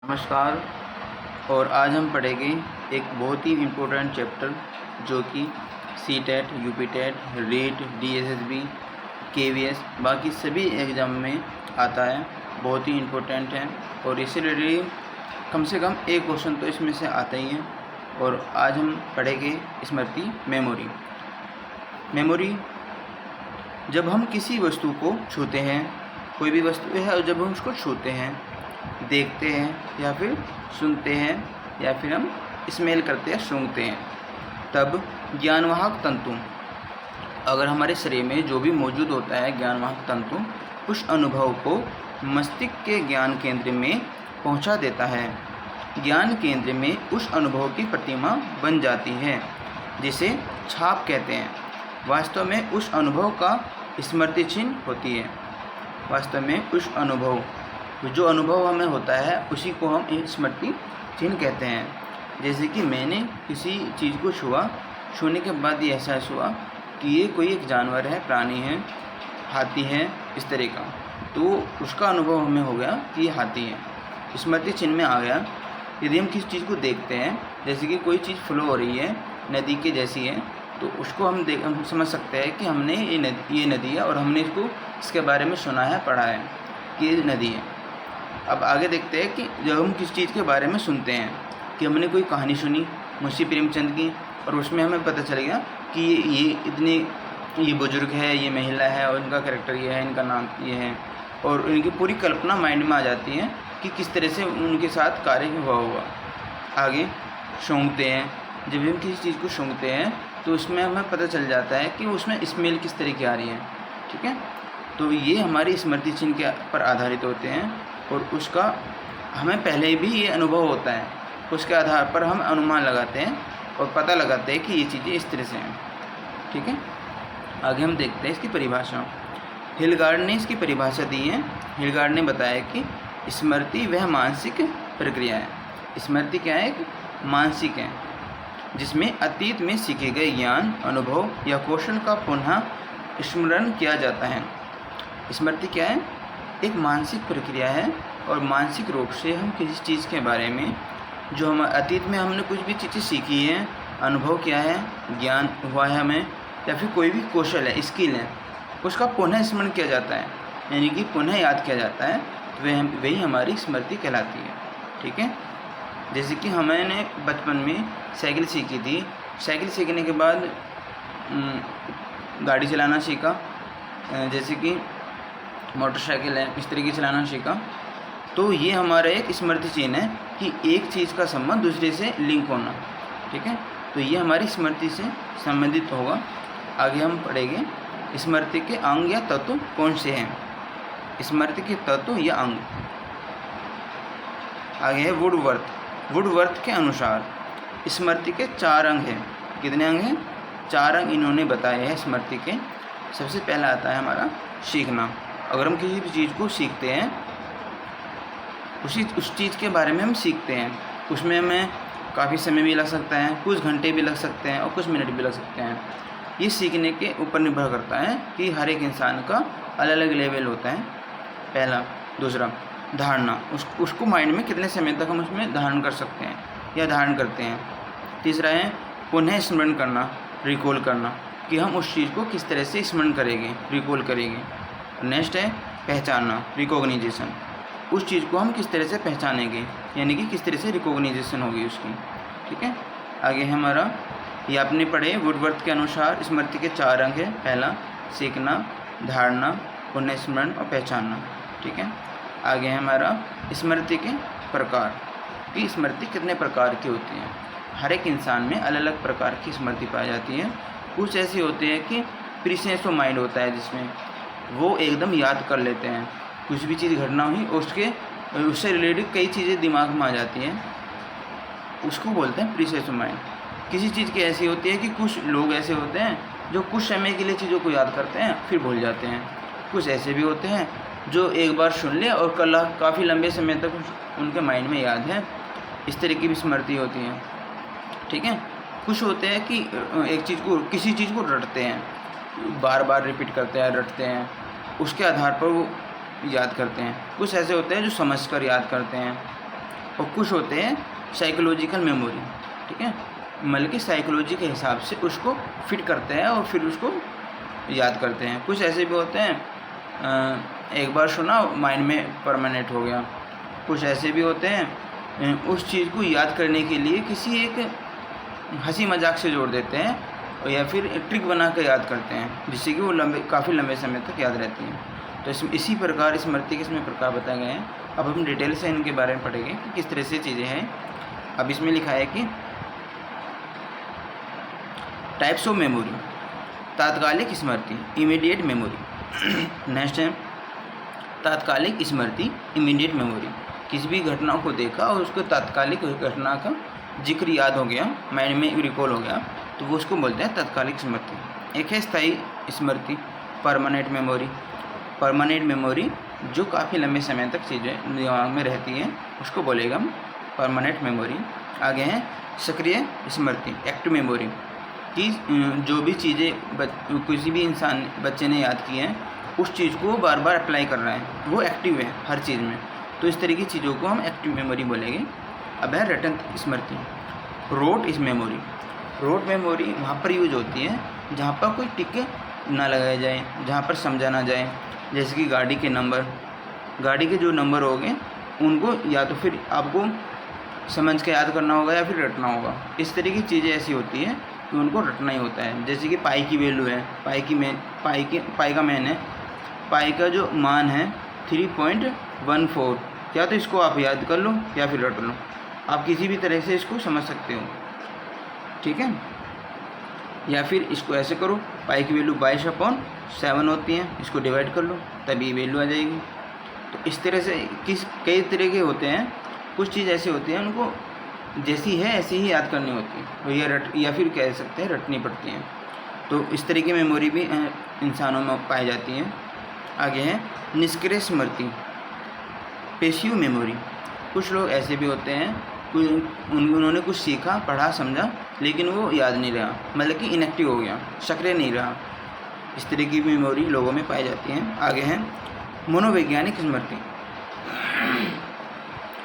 नमस्कार। और आज हम पढ़ेंगे एक बहुत ही इम्पोर्टेंट चैप्टर जो कि C TET, UP TET, REET, DSSB, KVS बाकी सभी एग्ज़ाम में आता है। बहुत ही इम्पोर्टेंट है और इससे रिलेटेड कम से कम एक क्वेश्चन तो इसमें से आता ही है। और आज हम पढ़ेंगे स्मृति मेमोरी। मेमोरी, जब हम किसी वस्तु को छूते हैं, कोई भी वस्तु है और जब हम उसको छूते हैं, देखते हैं या फिर सुनते हैं या फिर हम स्मेल करते हैं, सूंघते हैं, तब ज्ञानवाहक तंतु, अगर हमारे शरीर में जो भी मौजूद होता है ज्ञानवाहक तंतु, उस अनुभव को मस्तिष्क के ज्ञान केंद्र में पहुंचा देता है। ज्ञान केंद्र में उस अनुभव की प्रतिमा बन जाती है जिसे छाप कहते हैं। वास्तव में उस अनुभव का स्मृति चिन्ह होती है। वास्तव में उस अनुभव, जो अनुभव हमें होता है उसी को हम स्मृति चिन्ह कहते हैं। जैसे कि मैंने किसी चीज़ को छूने के बाद ये एहसास हुआ कि ये कोई एक जानवर है, प्राणी है, हाथी है, इस तरह का, तो उसका अनुभव हमें हो गया कि ये हाथी है, स्मृति चिन्ह में आ गया। यदि हम किसी चीज़ को देखते हैं, जैसे कि कोई चीज़ फ्लो हो रही है, नदी के जैसी है, तो उसको हम समझ सकते हैं कि हमने ये नदी है और हमने इसके बारे में सुना है, पढ़ा है कि ये नदी है। अब आगे देखते हैं कि जब हम किस चीज़ के बारे में सुनते हैं, कि हमने कोई कहानी सुनी मुंशी प्रेमचंद की और उसमें हमें पता चल गया कि ये बुजुर्ग है, ये महिला है और इनका कैरेक्टर ये है, इनका नाम ये है, और इनकी पूरी कल्पना माइंड में आ जाती है कि किस तरह से उनके साथ कार्य हुआ। आगे सूंघते हैं, जब हम किसी चीज़ को सूंघते हैं तो उसमें हमें पता चल जाता है कि उसमें स्मेल किस तरह की आ रही है। ठीक है, तो ये हमारी स्मृति चिन्ह के पर आधारित होते हैं और उसका हमें पहले भी ये अनुभव होता है, उसके आधार पर हम अनुमान लगाते हैं और पता लगाते हैं कि ये चीज़ें इस तरह से हैं। ठीक है, आगे हम देखते हैं इसकी परिभाषा। हिलगार्ड ने इसकी परिभाषा दी है। हिलगार्ड ने बताया कि स्मृति वह मानसिक प्रक्रिया है। स्मृति क्या है? एक मानसिक है जिसमें अतीत में सीखे गए ज्ञान, अनुभव या कौशल का पुनः स्मरण किया जाता है। स्मृति क्या है? एक मानसिक प्रक्रिया है और मानसिक रूप से हम किसी चीज़ के बारे में, जो हम अतीत में हमने कुछ भी चीज़ें सीखी हैं, अनुभव किया है, ज्ञान हुआ है हमें, या फिर कोई भी कौशल है, स्किल है, उसका पुनः स्मरण किया जाता है, यानी कि पुनः याद किया जाता है, तो वही हमारी स्मृति कहलाती है। ठीक है, जैसे कि हमने बचपन में साइकिल सीखी थी, साइकिल सीखने के बाद गाड़ी चलाना सीखा, जैसे कि मोटरसाइकिल है, इस तरीके चलाना सीखा, तो ये हमारा एक स्मृति चिन्ह है कि एक चीज़ का संबंध दूसरे से लिंक होना। ठीक है, तो ये हमारी स्मृति से संबंधित होगा। आगे हम पढ़ेंगे स्मृति के अंग या तत्व कौन से हैं। स्मृति के तत्व या अंग, आगे है वुडवर्थ। वुडवर्थ के अनुसार स्मृति के 4 अंग हैं। कितने अंग हैं? 4 अंग इन्होंने बताए हैं स्मृति के। सबसे पहला आता है हमारा सीखना। अगर हम किसी भी चीज़ को सीखते हैं, उस चीज़ के बारे में हम सीखते हैं, उसमें हमें काफ़ी समय भी लग सकता है, कुछ घंटे भी लग सकते हैं और कुछ मिनट भी लग सकते हैं। ये सीखने के ऊपर निर्भर करता है कि हर एक इंसान का अलग अलग लेवल होता है, पहला। दूसरा, धारणा, उसको माइंड में कितने समय तक हम उसमें धारण कर सकते हैं या धारण करते हैं। तीसरा है पुनः स्मरण करना, रिकॉल करना, कि हम उस चीज़ को किस तरह से स्मरण करेंगे, रिकॉल करेंगे। नेक्स्ट है पहचानना, रिकॉग्निजेशन, उस चीज़ को हम किस तरह से पहचानेंगे, यानी कि किस तरह से रिकॉग्निजेशन होगी उसकी। ठीक है, आगे है हमारा, ये आपने पढ़े, वुडवर्थ के अनुसार स्मृति के 4 अंग है। पहला सीखना, धारणा, पुनः स्मरण और पहचानना। ठीक है, आगे है हमारा स्मृति के प्रकार, कि स्मृति कितने प्रकार की होती है। हर एक इंसान में अलग अलग प्रकार की स्मृति पाई जाती है। कुछ ऐसे होते हैं कि प्रीसेंस ऑफ माइंड होता है, जिसमें वो एकदम याद कर लेते हैं, कुछ भी चीज़ घटना हुई उससे रिलेटेड कई चीज़ें दिमाग में आ जाती हैं, उसको बोलते हैं प्रीसेंस ऑफ माइंड। किसी चीज़ की ऐसी होती है कि कुछ लोग ऐसे होते हैं जो कुछ समय के लिए चीज़ों को याद करते हैं फिर भूल जाते हैं। कुछ ऐसे भी होते हैं जो एक बार सुन ले और काफ़ी लंबे समय तक उनके माइंड में याद है, इस तरह की भी स्मृति होती है। ठीक है, कुछ होते हैं कि एक चीज़ को, किसी चीज़ को रटते हैं, बार बार रिपीट करते हैं, रटते हैं, उसके आधार पर वो याद करते हैं। कुछ ऐसे होते हैं जो समझकर याद करते हैं। और कुछ होते हैं साइकोलॉजिकल मेमोरी, ठीक है, मतलब कि साइकोलॉजी के हिसाब से उसको फिट करते हैं और फिर उसको याद करते हैं। कुछ ऐसे भी होते हैं एक बार सुना माइंड में परमानेंट हो गया। कुछ ऐसे भी होते हैं उस चीज़ को याद करने के लिए किसी एक हंसी मजाक से जोड़ देते हैं और या फिर एक ट्रिक बना कर याद करते हैं, जिससे कि वो काफ़ी लंबे समय तक याद रहती हैं। तो इसी प्रकार स्मृति के इसमें प्रकार बताए गए हैं। अब हम डिटेल से इनके बारे में पढ़ेंगे कि किस तरह से चीज़ें हैं। अब इसमें लिखा है कि टाइप्स ऑफ मेमोरी, तात्कालिक स्मृति, इमीडिएट मेमोरी। नेक्स्ट है तात्कालिक स्मृति, इमीडिएट मेमोरी। किसी भी घटना को देखा और उसको तात्कालिक घटना का जिक्र याद हो गया, माइंड में रिकॉल हो गया, तो वो उसको बोलते हैं तात्कालिक स्मृति। एक है स्थायी स्मृति, परमानेंट मेमोरी। परमानेंट मेमोरी जो काफ़ी लंबे समय तक चीज़ें दिमाग में रहती हैं उसको बोलेगा हम परमानेंट मेमोरी। आगे है सक्रिय स्मृति, एक्टिव मेमोरी, कि जो भी चीज़ें किसी भी इंसान बच्चे ने याद की हैं उस चीज़ को बार बार अप्लाई कर रहा है, वो एक्टिव है हर चीज़ में, तो इस तरह की चीज़ों को हम एक्टिव मेमोरी बोलेंगे। अब है रटन स्मृति, रोट इस मेमोरी। रोट मेमोरी वहाँ पर यूज होती है जहाँ पर कोई टिक ना लगाया जाए, जहाँ पर समझा ना जाए, जैसे कि गाड़ी के नंबर, गाड़ी के जो नंबर हो गए उनको या तो फिर आपको समझ के याद करना होगा या फिर रटना होगा। इस तरह की चीज़ें ऐसी होती हैं कि उनको रटना ही होता है। जैसे कि पाई की वैल्यू है, पाई का मान है, पाई का जो मान है 3.14, या तो इसको आप याद कर लो या फिर रट लो, आप किसी भी तरह से इसको समझ सकते हो, ठीक है। या फिर इसको ऐसे करो, पाई की वैल्यू 22/7 होती है, इसको डिवाइड कर लो तभी वैल्यू आ जाएगी। तो इस तरह से कई तरह के होते हैं, कुछ चीज़ ऐसी होती हैं उनको जैसी है ऐसी ही याद करनी होती है, या फिर कह सकते हैं रटनी पड़ती हैं। तो इस तरह की मेमोरी भी इंसानों में पाई जाती हैं। आगे है निष्क्रिय स्मृति, पैसिव मेमोरी। कुछ लोग ऐसे भी होते हैं उन्होंने कुछ सीखा, पढ़ा, समझा, लेकिन वो याद नहीं रहा, मतलब कि इनएक्टिव हो गया, सक्रिय नहीं रहा। इस तरह की मेमोरी लोगों में पाई जाती हैं। आगे है मनोवैज्ञानिक स्मृति,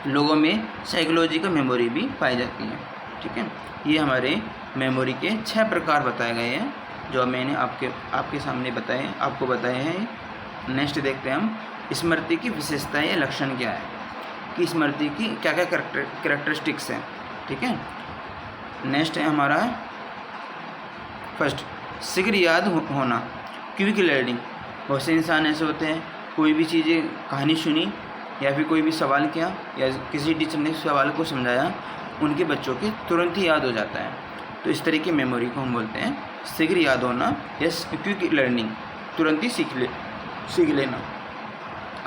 लोगों में साइकोलॉजिकल मेमोरी भी पाई जाती है, ठीक है। ये हमारे मेमोरी के 6 प्रकार बताए गए हैं जो मैंने आपके सामने आपको बताए हैं। नेक्स्ट देखते हैं हम स्मृति की विशेषताएं या लक्षण क्या है, कि स्मृति की क्या क्या कैरेक्टरिस्टिक्स हैं, ठीक है। नेक्स्ट है हमारा फर्स्ट शीघ्र याद होना, क्विक लर्निंग। बहुत से इंसान ऐसे होते हैं कोई भी चीज़ें कहानी सुनी या फिर कोई भी सवाल किया या किसी टीचर ने सवाल को समझाया, उनके बच्चों के तुरंत ही याद हो जाता है। तो इस तरह की मेमोरी को हम बोलते हैं शीघ्र याद होना या क्विक लर्निंग, तुरंत ही सीख लेना।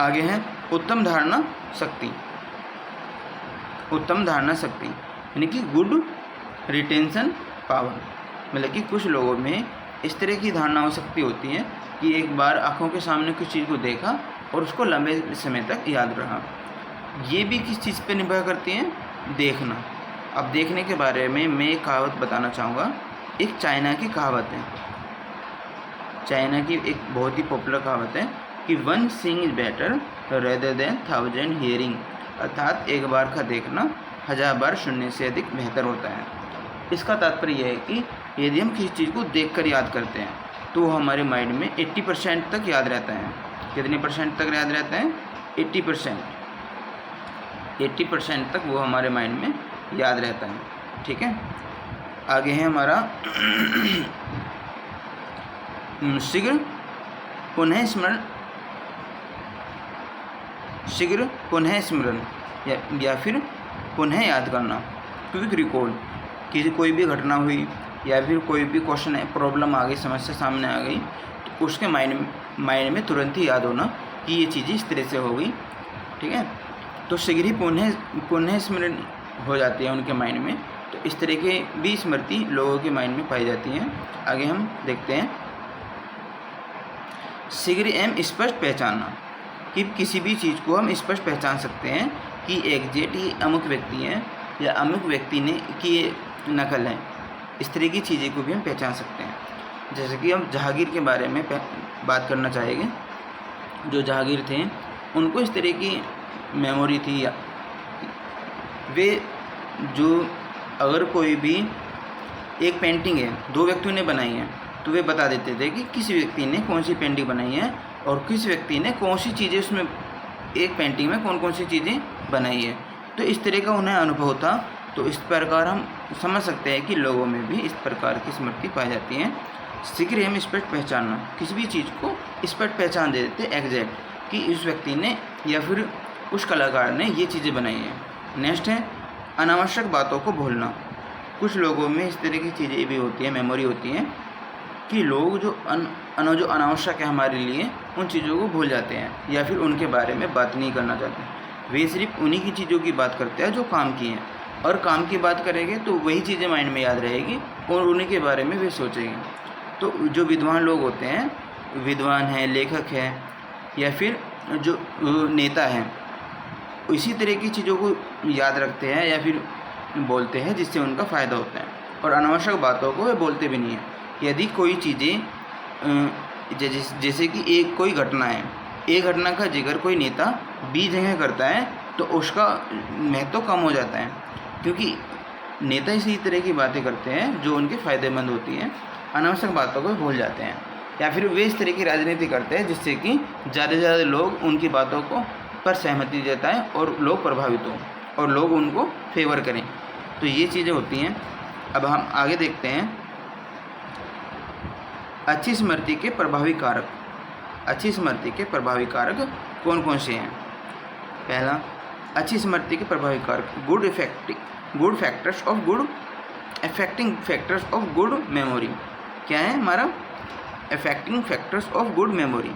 आगे है उत्तम धारणा शक्ति, उत्तम धारणा शक्ति यानी कि गुड रिटेंशन पावर। मतलब कि कुछ लोगों में इस तरह की धारणा शक्ति होती है कि एक बार आँखों के सामने कुछ चीज़ को देखा और उसको लंबे समय तक याद रहा। ये भी किस चीज़ पे निर्भर करती है, देखना। अब देखने के बारे में मैं एक कहावत बताना चाहूँगा। एक चाइना की कहावत है, चाइना की एक बहुत ही पॉपुलर कहावत है कि 1 seeing is better rather than 1000 hearing, अर्थात एक बार का देखना 1000 बार सुनने से अधिक बेहतर होता है। इसका तात्पर्य यह है कि यदि हम किसी चीज़ को देखकर याद करते हैं तो हमारे माइंड में 80% तक याद रहता है। कितने परसेंट तक याद रहता है? 80% तक वो हमारे माइंड में याद रहता है, ठीक है। आगे है हमारा शीघ्र पुनः स्मरण या फिर पुनः याद करना, क्विक रिकॉल। किसी कोई भी घटना हुई या फिर कोई भी क्वेश्चन है, प्रॉब्लम आ गई, समस्या सामने आ गई, तो उसके माइंड में तुरंत ही याद होना कि ये चीज़ें इस तरह से हो गई, ठीक है। तो शीघ्र ही पुनः स्मरण हो जाती है उनके माइंड में। तो इस तरह के भी स्मृति लोगों के माइंड में पाई जाती हैं। आगे हम देखते हैं शीघ्र एवं स्पष्ट पहचानना, कि किसी भी चीज़ को हम स्पष्ट पहचान सकते हैं कि एग्जैक्ट ही अमुक व्यक्ति है या अमुक व्यक्ति ने की ये नकल है। इस तरह की चीज़ें को भी हम पहचान सकते हैं। जैसे कि हम जहांगीर के बारे में बात करना चाहेंगे। जो जहांगीर थे उनको इस तरह की मेमोरी थी वे जो अगर कोई भी एक पेंटिंग है 2 व्यक्तियों ने बनाई है तो वे बता देते थे कि किस व्यक्ति ने कौन सी पेंटिंग बनाई है और किस व्यक्ति ने कौन सी चीज़ें उसमें एक पेंटिंग में कौन कौन सी चीज़ें बनाई है। तो इस तरह का उन्हें अनुभव था। तो इस प्रकार हम समझ सकते हैं कि लोगों में भी इस प्रकार की स्मृति पाई जाती है। शीघ्र हम स्पष्ट पहचानना, किसी भी चीज़ को स्पष्ट पहचान दे देते एग्जैक्ट कि इस व्यक्ति ने या फिर उस कलाकार ने ये चीज़ें बनाई हैं। नेक्स्ट है अनावश्यक बातों को भूलना। कुछ लोगों में इस तरह की चीज़ें भी होती हैं, मेमोरी होती हैं कि लोग जो अनावश्यक है हमारे लिए उन चीज़ों को भूल जाते हैं या फिर उनके बारे में बात नहीं करना चाहते। वे सिर्फ उन्हीं की चीज़ों की बात करते हैं जो काम की हैं, और काम की बात करेंगे तो वही चीज़ें माइंड में याद रहेगी और उन्हीं के बारे में वे सोचेंगे। तो जो विद्वान लोग होते हैं, विद्वान हैं, लेखक हैं या फिर जो नेता हैं, इसी तरह की चीज़ों को याद रखते हैं या फिर बोलते हैं जिससे उनका फ़ायदा होता है, और अनावश्यक बातों को वे बोलते भी नहीं हैं। यदि कोई चीज़ें जैसे कि एक कोई घटना है, एक घटना का जिक्र कोई नेता 20 जगह करता है तो उसका महत्व कम हो जाता है, क्योंकि नेता इसी तरह की बातें करते हैं जो उनके फ़ायदेमंद होती हैं। अनावश्यक बातों को भूल जाते हैं या फिर वे इस तरह की राजनीति करते हैं जिससे कि ज़्यादा से ज़्यादा लोग उनकी बातों को पर सहमति जताएं और लोग प्रभावित हों और लोग उनको फेवर करें। तो ये चीज़ें होती हैं। अब हम आगे देखते हैं अच्छी स्मृति के प्रभावी कारक। अच्छी स्मृति के प्रभावी कारक कौन कौन से हैं? पहला, अच्छी स्मृति के प्रभावी कारक good affecting factors of good memory. क्या है हमारा? Affecting factors of good memory,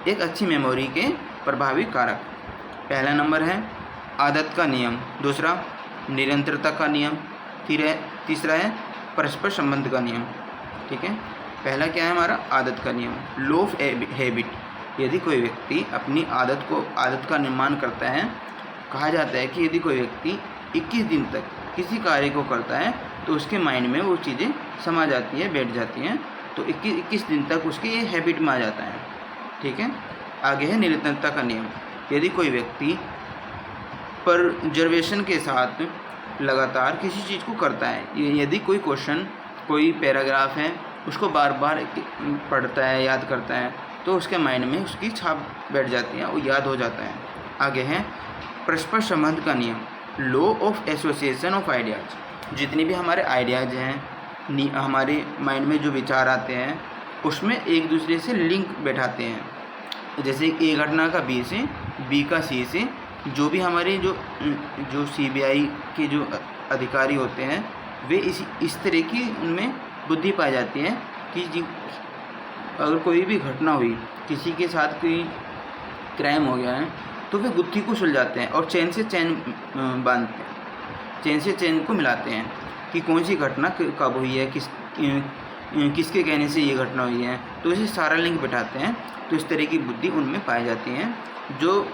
एक अच्छी मेमोरी के प्रभावी कारक। पहला नंबर है आदत का नियम, दूसरा निरंतरता का नियम, तीसरा है परस्पर संबंध का नियम। ठीक है, पहला क्या है हमारा? आदत का नियम, लो ऑफ हैबिट। यदि कोई व्यक्ति अपनी आदत का निर्माण करता है, कहा जाता है कि यदि कोई व्यक्ति 21 दिन तक किसी कार्य को करता है तो उसके माइंड में वो चीज़ें समा जाती है, बैठ जाती हैं, तो 21 दिन तक उसके ये हैबिट में आ जाता है। ठीक है, आगे है निरंतरता का नियम। यदि कोई व्यक्ति परजर्वेशन के साथ लगातार किसी चीज़ को करता है, यदि कोई क्वेश्चन, कोई पैराग्राफ है, उसको बार बार पढ़ता है, याद करता है, तो उसके माइंड में उसकी छाप बैठ जाती है, वो याद हो जाता है। आगे है परस्पर संबंध का नियम, law of association of ideas. जितने भी हमारे आइडियाज़ हैं, हमारे माइंड में जो विचार आते हैं, उसमें एक दूसरे से लिंक बैठाते हैं। जैसे ए घटना का बी से, बी का सी से, जो भी हमारे जो सीबीआई के जो अधिकारी होते हैं, वे इस तरह की उनमें बुद्धि पाई जाती है कि अगर कोई भी घटना हुई, किसी के साथ कोई क्राइम हो गया है, तो वे गुत्थी को सुलझाते हैं और चैन से चैन बांधते हैं, चैन से चैन को मिलाते हैं कि कौन सी घटना कब हुई है, किसके कहने से ये घटना हुई है, तो इसे सारा लिंक बैठाते हैं। तो इस तरह की बुद्धि उनमें पाई जाती है, जो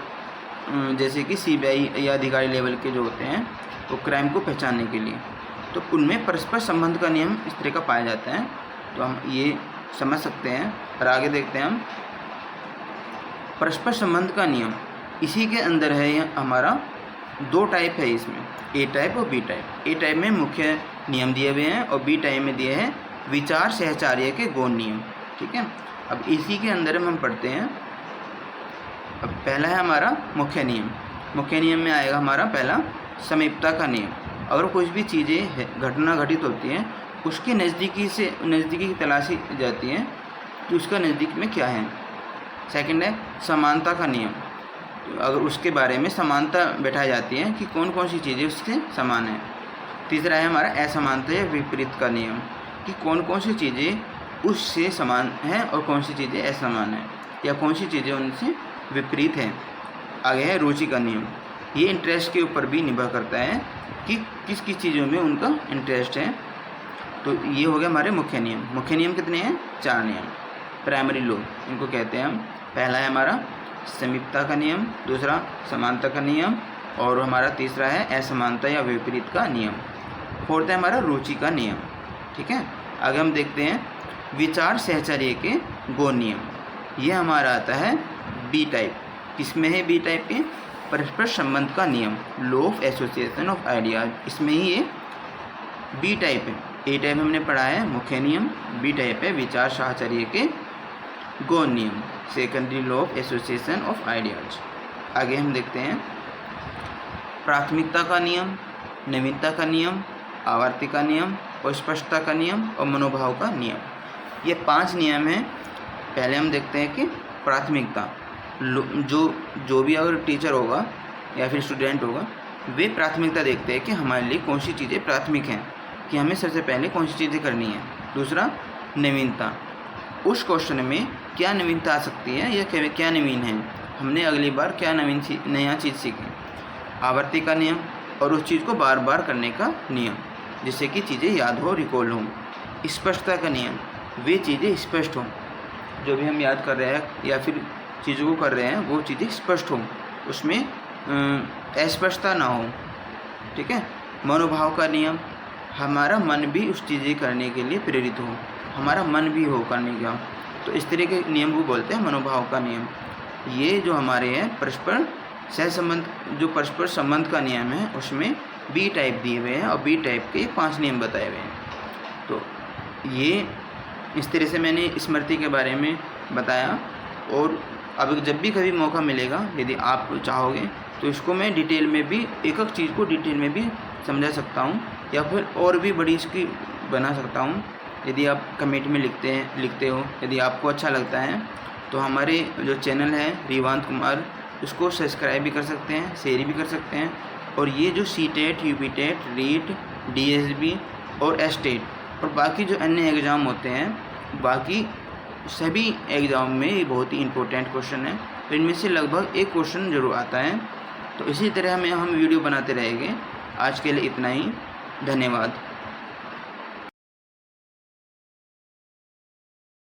जैसे कि सीबीआई या अधिकारी लेवल के जो होते हैं, वो क्राइम को पहचानने के लिए, तो उनमें परस्पर संबंध का नियम इस तरह का पाया जाता है। तो हम ये समझ सकते हैं। और आगे देखते हैं हम परस्पर संबंध का नियम। इसी के अंदर है ये हमारा 2 टाइप है इसमें, ए टाइप और बी टाइप। ए टाइप में मुख्य नियम दिए हुए हैं और बी टाइप में दिए हैं विचार सहचार्य के गौण नियम। ठीक है, अब इसी के अंदर हम पढ़ते हैं। अब पहला है हमारा मुख्य नियम। मुख्य नियम में आएगा हमारा पहला समीपता का नियम। अगर कुछ भी चीज़ें घटना घटित होती हैं, उसकी नज़दीकी की तलाशी जाती है कि उसका नज़दीक में क्या है। सेकंड है समानता का नियम। अगर उसके बारे में समानता बैठाई जाती है कि कौन कौन सी चीज़ें उससे समान है। तीसरा है हमारा असमानता या विपरीत का नियम, कि कौन कौन सी चीज़ें उससे समान हैं और कौन सी चीज़ें असमान हैं, या कौन सी चीज़ें उनसे विपरीत हैं। आगे है रुचि का नियम। ये इंटरेस्ट के ऊपर भी निर्भर करता है कि किस किस चीज़ों में उनका इंटरेस्ट है। तो ये हो गया हमारे मुख्य नियम। मुख्य नियम कितने हैं? 4 नियम, प्राइमरी लॉ इनको कहते हैं हम। पहला है हमारा समीपता का नियम, दूसरा समानता का नियम, और हमारा तीसरा है असमानता या विपरीत का नियम। फोर्थ है हमारा रुचि का नियम। ठीक है, आगे हम देखते हैं विचार सहचर्य के गौण नियम। ये हमारा आता है बी टाइप। किसमें है बी टाइप के? परस्पर संबंध का नियम, law of association of ideas. इसमें ही ये बी टाइप है। ए टाइप हमने पढ़ा है मुख्य नियम, बी टाइप है विचार साहचर्य के गौण नियम, secondary law of association of ideas. आगे हम देखते हैं प्राथमिकता का नियम, नवीनता का नियम, आवर्ती का नियम और स्पष्टता का नियम और मनोभाव का नियम। ये 5 नियम हैं। पहले हम देखते हैं कि प्राथमिकता, जो भी अगर टीचर होगा या फिर स्टूडेंट होगा, वे प्राथमिकता देखते हैं कि हमारे लिए कौन सी चीज़ें प्राथमिक हैं, कि हमें सबसे पहले कौन सी चीज़ें करनी है। दूसरा नवीनता, उस क्वेश्चन में क्या नवीनता आ सकती है या क्या नवीन है, हमने अगली बार क्या नया चीज़ सीखी। आवर्ती का नियम, और उस चीज़ को बार बार करने का नियम, जिससे कि चीज़ें याद हो, रिकॉल हों। स्पष्टता का नियम, वे चीज़ें स्पष्ट हों, जो भी हम याद कर रहे हैं या फिर चीज़ों को कर रहे हैं वो चीज़ें स्पष्ट हों, उसमें अस्पष्टता ना हो। ठीक है। मनोभाव का नियम, हमारा मन भी उस चीज़ें करने के लिए प्रेरित हो, हमारा मन भी हो करने का, तो इस तरह के नियम को बोलते हैं मनोभाव का नियम। ये जो हमारे हैं परस्पर सहसंबंध, जो परस्पर संबंध का नियम है, उसमें बी टाइप दिए हुए हैं और बी टाइप के 5 नियम बताए हुए हैं। तो ये इस तरह से मैंने स्मृति के बारे में बताया। और अब जब भी कभी मौका मिलेगा, यदि आप चाहोगे तो इसको मैं डिटेल में भी, एक एक चीज़ को डिटेल में भी समझा सकता हूँ, या फिर और भी बड़ी इसकी बना सकता हूँ। यदि आप कमेंट में लिखते हो, यदि आपको अच्छा लगता है तो हमारे जो चैनल है रिवांत कुमार, उसको सब्सक्राइब भी कर सकते हैं, शेयर भी कर सकते हैं। और ये जो सीटेट, यूपीटेट, रीट, डीएसबी और एस्टेट और बाकी जो अन्य एग्ज़ाम होते हैं, बाकी सभी एग्ज़ाम में ये बहुत ही इम्पोर्टेंट क्वेश्चन है। तो इनमें से लगभग एक क्वेश्चन ज़रूर आता है। तो इसी तरह हम वीडियो बनाते रहेंगे। आज के लिए इतना ही, धन्यवाद।